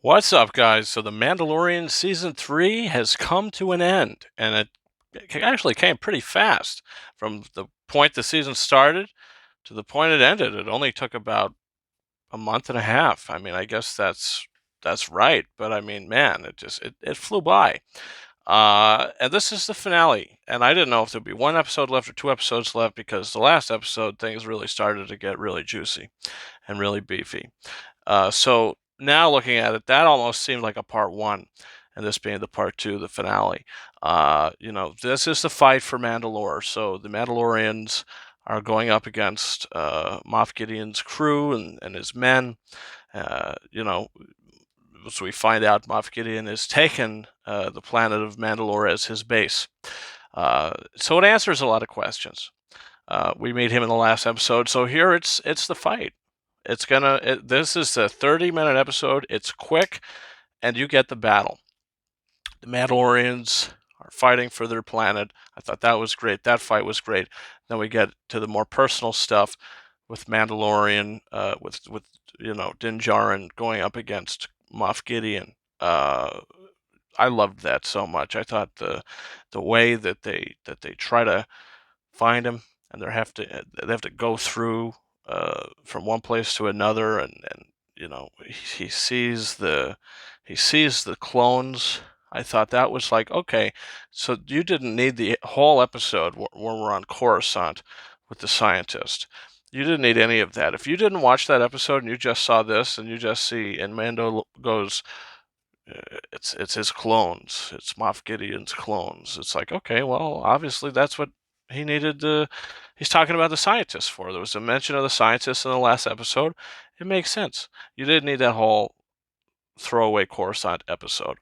What's up, guys? So, The Mandalorian Season 3 has come to an end, and it actually came pretty fast. From the point the season started to the point it ended, it only took about a month and a half. I mean, I guess that's right, but I mean, man, it flew by. And this is the finale, and I didn't know if there'd be one episode left or two episodes left because the last episode things really started to get really juicy and really beefy. So now looking at it, that almost seemed like a part one, and this being the part two, the finale. This is the fight for Mandalore. So the Mandalorians are going up against Moff Gideon's crew and his men. Uh, you know, so we find out Moff Gideon has taken the planet of Mandalore as his base. So it answers a lot of questions. We meet him in the last episode, so here it's the fight. This is a 30-minute episode. It's quick, and you get the battle. The Mandalorians are fighting for their planet. I thought that was great. That fight was great. Then we get to the more personal stuff with Mandalorian, with Din Djarin going up against Moff Gideon. I loved that so much. I thought the way that they try to find him, and they have to go through from one place to another, and he sees the clones. I thought that was like, okay, so you didn't need the whole episode when we're on Coruscant with the scientist. You didn't need any of that. If you didn't watch that episode and you just saw this and you just see, and Mando goes, it's his clones. It's Moff Gideon's clones. It's like, okay, well, obviously that's what he needed to. He's talking about the scientists for. There was a mention of the scientists in the last episode. It makes sense. You didn't need that whole throwaway Coruscant episode.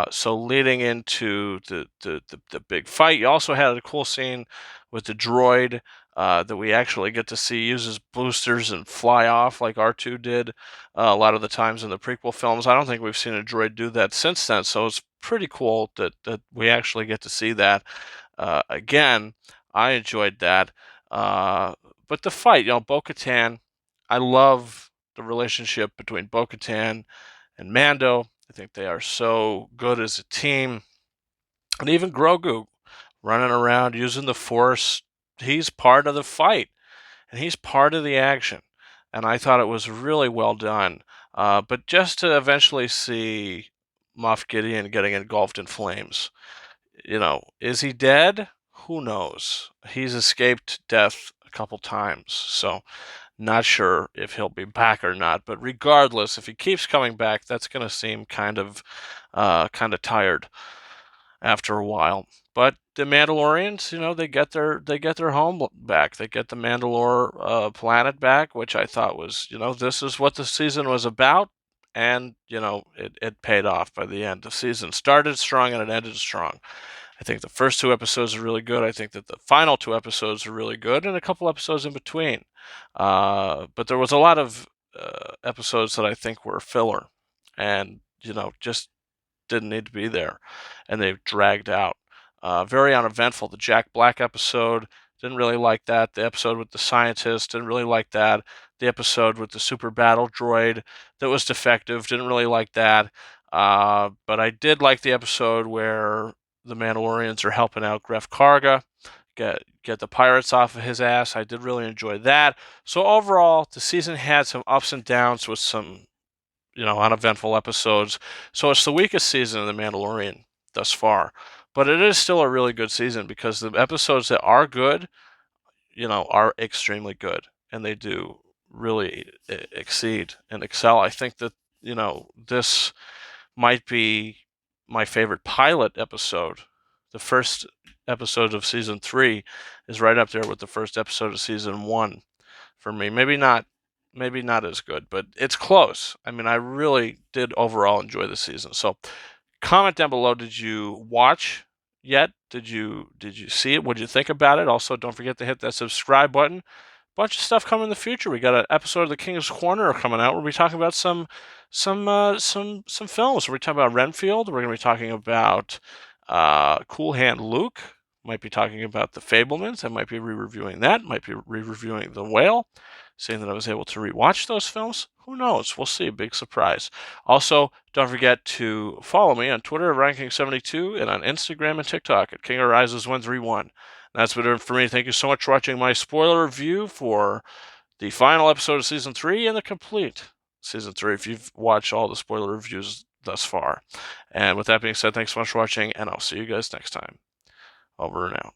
So leading into the big fight, you also had a cool scene with the droid that we actually get to see use his boosters and fly off like R2 did a lot of the times in the prequel films. I don't think we've seen a droid do that since then, so it's pretty cool that we actually get to see that again. I enjoyed that. But the fight, Bo-Katan, I love the relationship between Bo-Katan and Mando. I think they are so good as a team. And even Grogu running around using the Force, he's part of the fight and he's part of the action. And I thought it was really well done. But just to eventually see Moff Gideon getting engulfed in flames, is he dead? Who knows? He's escaped death a couple times. So not sure if he'll be back or not, but regardless, if he keeps coming back, that's going to seem kind of tired after a while. But the Mandalorians, they get their home back. They get the Mandalore planet back, which I thought was, this is what the season was about, and it paid off by the end. The season started strong and it ended strong. I think the first two episodes are really good. I think that the final two episodes are really good, and a couple episodes in between. But there was a lot of episodes that I think were filler, and just didn't need to be there, and they've dragged out. Very uneventful. The Jack Black episode, didn't really like that. The episode with the scientist, didn't really like that. The episode with the super battle droid that was defective, didn't really like that. But I did like the episode where the Mandalorians are helping out Greff Karga, get the pirates off of his ass. I did really enjoy that. So overall, the season had some ups and downs with some uneventful episodes. So it's the weakest season of The Mandalorian thus far. But it is still a really good season because the episodes that are good, are extremely good. And they do really exceed and excel. I think that, this might be my favorite pilot episode. The first episode of season 3 is right up there with the first episode of season 1 for me. Maybe not as good, but it's close. I mean, I really did overall enjoy the season. So, comment down below. Did you watch yet? Did you see it? What did you think about it? Also, don't forget to hit that subscribe button. Bunch of stuff coming in the future. We got an episode of the King's Corner coming out where we talking about some films. We're talking about Renfield. We're going to be talking about Cool Hand Luke. Might be talking about The Fablemans. I might be re-reviewing that. Might be re-reviewing The Whale. seeing that I was able to rewatch those films. Who knows? We'll see. Big surprise. Also, don't forget to follow me on Twitter at Ranking72 and on Instagram and TikTok at KingArises131. That's been it for me. Thank you so much for watching my spoiler review for the final episode of Season 3 and the complete Season 3 if you've watched all the spoiler reviews thus far. And with that being said, thanks so much for watching, and I'll see you guys next time. Over and out.